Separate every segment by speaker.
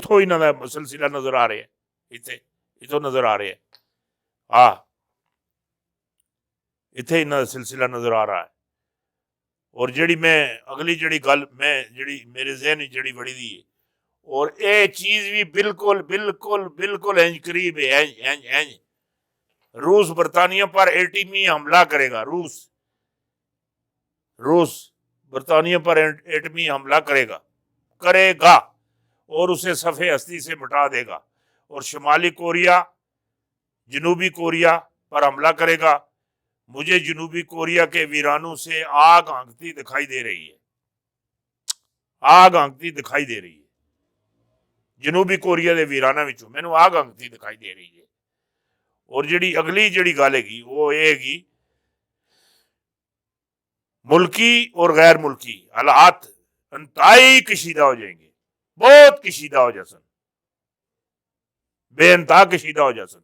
Speaker 1: اتوں انہوں کا سلسلہ نظر آ رہا ہے، اتوں نظر آ رہا ہے، ہاں اتنے انہوں کا سلسلہ نظر آ رہا ہے۔ اور جڑی میں اگلی جڑی گل میں جڑی میرے ذہن جڑی بڑی دی ہے، اور اے چیز بھی بالکل بالکل بالکل انج قریب ہے، انج انج انج روس برطانیہ پر ایٹمی حملہ کرے گا، روس برطانیہ پر ایٹمی حملہ کرے گا اور اسے صفحے ہستی سے مٹا دے گا، اور شمالی کوریا جنوبی کوریا پر حملہ کرے گا۔ مجھے جنوبی کوریا کے ویرانوں سے آگ ہانکتی دکھائی دے رہی ہے، آگ ہانکتی دکھائی دے رہی ہے، جنوبی کوریا دے ویرانہ وچوں مینوں آگ ہانکتی دکھائی دے رہی ہے۔ اور جڑی اگلی جڑی گل ہے وہ یہ ہے ملکی اور غیر ملکی حالات انتہائی کشیدہ ہو جائیں گے، بہت کشیدہ ہو جاسن، بے انتہا کشیدہ ہو جاسن۔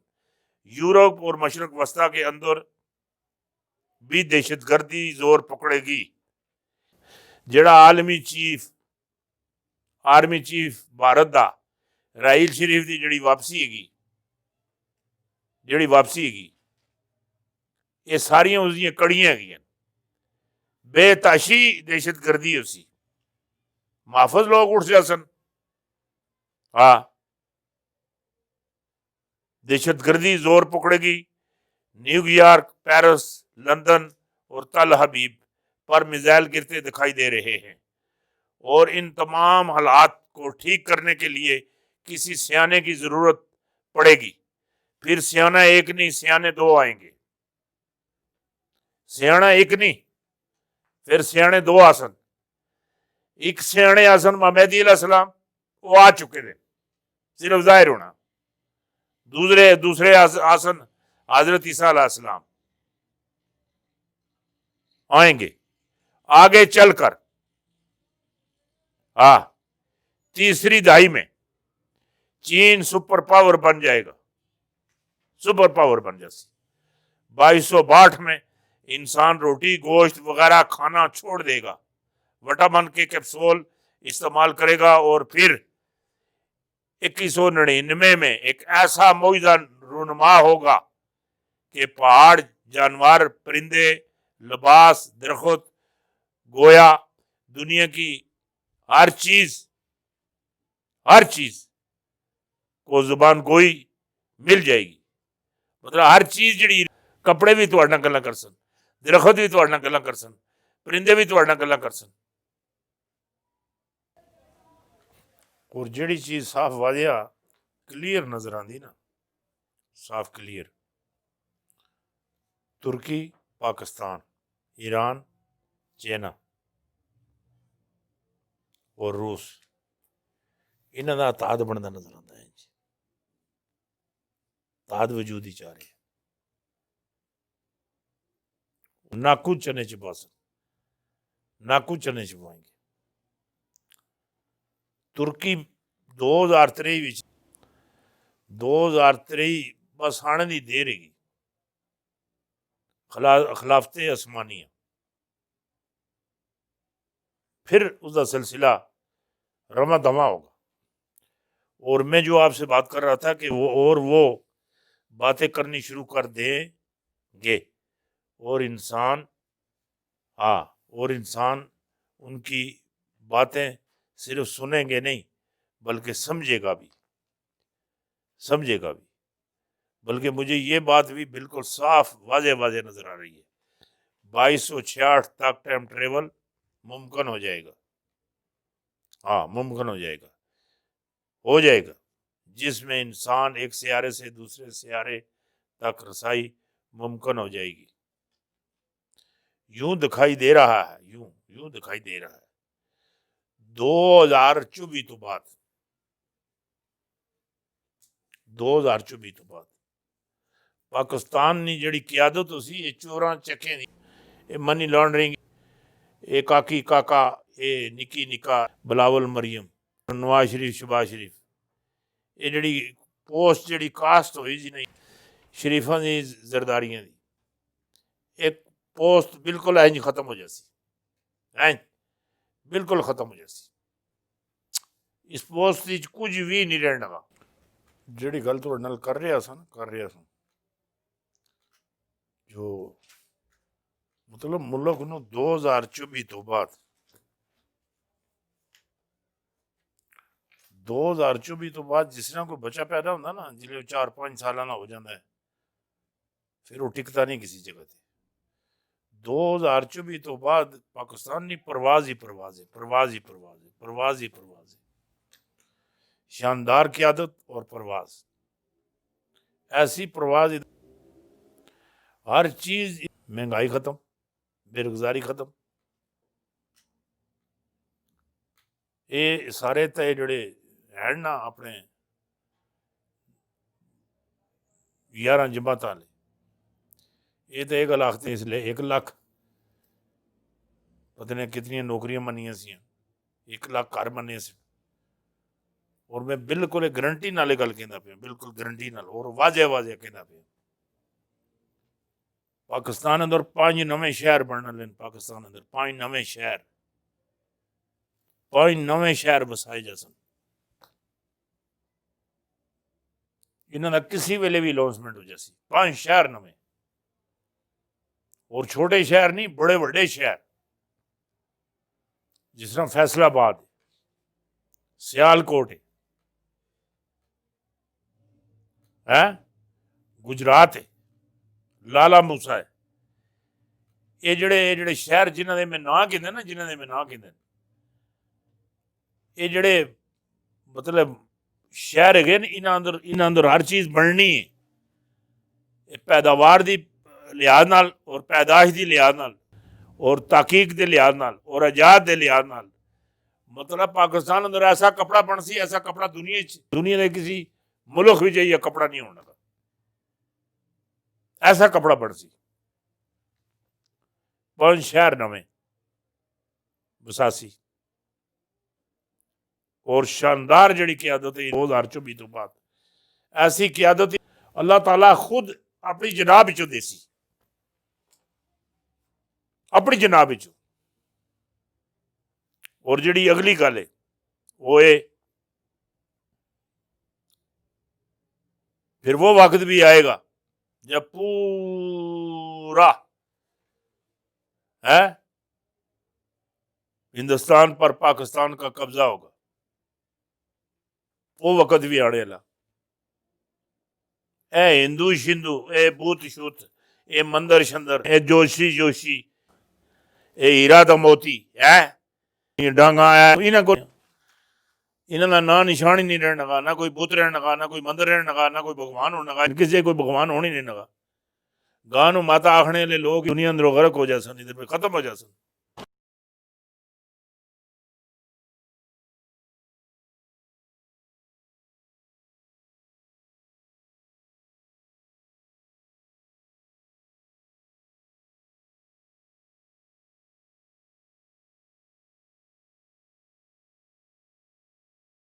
Speaker 1: یورپ اور مشرق وسطیٰ کے اندر بھی دہشت گردی زور پکڑے گی۔ جڑا آرمی چیف بھارت دا راحیل شریف دی جڑی واپسی ہے یہ ساریاں اس دی کڑیاں ہیں، بے تاشی دہشت گردی اسی محفوظ لوگ اٹھ جاسن، ہاں دہشت گردی زور پکڑے گی۔ نیو یارک، پیرس، لندن اور تل حبیب پر میزائل گرتے دکھائی دے رہے ہیں، اور ان تمام حالات کو ٹھیک کرنے کے لیے کسی سیانے کی ضرورت پڑے گی۔ پھر سیانہ ایک نہیں، سیانے دو آئیں گے، سیانہ ایک نہیں پھر سیانے دو آسن۔ ایک سیانے آسن مہدی علیہ السلام، وہ آ چکے تھے، صرف ظاہر ہونا۔ دوسرے آسن حضرت عیسیٰ علیہ السلام آئیں گے آگے چل کر۔ تیسری دہائی میں چین سپر پاور بن جائے گا، سپر پاور بن جاسی۔ 2262 میں انسان روٹی گوشت وغیرہ کھانا چھوڑ دے گا، وٹامن کے کیپسول استعمال کرے گا، اور پھر 2199 میں ایک ایسا معجزہ رونما ہوگا کہ پہاڑ، جانور، پرندے، لباس، درخت، گویا دنیا کی ہر چیز کو زبان گوئی مل جائے گی۔ مطلب ہر چیز جڑی کپڑے بھی تواڈے نال گلاں کر سن، درخت بھی تواڈے نال گلاں کر سن، پرندے بھی تواڈے نال گلاں کر سن۔ اور جڑی چیز صاف واضح کلیئر نظر آندی نا، صاف کلیئر، ترکی، پاکستان، ایران، چائنا اور روس، انہاں دا اتحاد بندا نظر آندا ہے، اتحاد وجود ہی چاہ رہے ہیں۔ ناکو چنے چپاسن، ناکو چنے چپائیں گے۔ ترکی 2023 بس آنے دی دیر ہے، خلافت عثمانیہ، پھر اس کا سلسلہ رواں دواں ہوگا۔ اور میں جو آپ سے بات کر رہا تھا کہ وہ باتیں کرنی شروع کر دیں گے، اور انسان ان کی باتیں صرف سنیں گے نہیں بلکہ سمجھے گا بھی، بلکہ مجھے یہ بات بھی بالکل صاف واضح نظر آ رہی ہے، 2266 تک ٹائم ٹریول ممکن ہو جائے گا، ممکن ہو جائے گا، جس میں انسان ایک سیارے سے دوسرے سیارے تک رسائی ممکن ہو جائے گی۔ یوں دکھائی دے رہا ہے 2024 تو بعد پاکستان نے جڑی قیادت اسی یہ چوراں چکیں دی، یہ منی لانڈرنگ، یہ کاکا، یہ نکا بلاول مریم، نواز شریف، شہباز شریف، یہ جڑی پوسٹ جڑی کاسٹ ہوئی جی نہیں شریفاں دی زرداریاں دی، ایک پوسٹ بالکل اینج ختم ہو جاسی، بالکل ختم ہو جاسی۔ اس پوسٹ کچھ بھی نہیں رہن لگا. جیڑی گل تھوڑے نال کر رہا سا جو مطلب ملک نو 2024 تو بعد 2024 تو بعد جس طرح کوئی بچہ پیدا ہوتا نا جلے 4-5 سالانہ ہو جاتا ہے پھر وہ ٹکتا نہیں کسی جگہ تے. 2024 تو بعد پاکستان کی پرواز ہی پرواز ہے. شاندار قیادت اور پرواز، ایسی پرواز، ہر چیز، مہنگائی ختم، بے روزگاری ختم. یہ سارے تے جڑے ہیں نا اپنے 11 جماعت والے یہ تو ایک لاکھ تھے، اس لیے 1 لاکھ پتہ نہیں کتنی نوکریاں منیاں سی، 1 لاکھ گھر بنے سے. اور میں بالکل گارنٹی نال گل کہنا پیا، بالکل گارنٹی نال اور واضح کہنا پیا. پاکستان اندر 5 نویں شہر بننے لین. پاکستان اندر 5 نویں شہر بسائے جا سن. انہوں نے کسی ویلے بھی لانچمنٹ ہو جاسی. 5 شہر نویں، اور چھوٹے شہر نہیں، بڑے بڑے شہر جس طرح فیصل آباد، سیالکوٹ ہے، گجرات ہے، لالا موسا ہے. یہ جڑے شہر جنہوں نے میں نام کہندے یہ جڑے مطلب شہر ہے انہاں اندر ہر چیز بننی ہے، پیداوار دی لحاظ نال اور پیدائش دی لحاظ نال اور تحقیق دے لحاظ نال اور ایجاد دے لحاظ نال. مطلب پاکستان اندر ایسا کپڑا بن سی، ایسا کپڑا دنیا دے کسی ملک بھی یہ کپڑا نہیں ہونا تھا، ایسا کپڑا بن سی. 5 شہر نویں بساسی اور شاندار جڑی قیادت ہے 2024 تو بعد. ایسی قیادت اللہ تعالیٰ خود اپنی جناب چو دیسی، اپنی جناب چو. اور جڑی اگلی گل ہے وہ ہے پھر وہ وقت بھی آئے گا جب پورا ہے ہندوستان پر پاکستان کا قبضہ ہوگا. وہ وقت بھی آنے والا. اے ہندو شندو، اے بوت شوت، اے مندر شندر، اے جوشی، اے ہیرا دا موتی ہے ڈانگا ہے، انہاں دا نام نشان ہی نہیں رہن لگا. نہ کوئی بت رہن لگا، نہ کوئی مندر رہن لگا، نہ کوئی بھگوان ہونے لگا. کسی کوئی بھگوان ہونے نہیں لگا. گاہ نو ماتا آخنے والے لوگ دنیا اندر غرق ہو جا سن، ادھر پہ ختم ہو جا سن.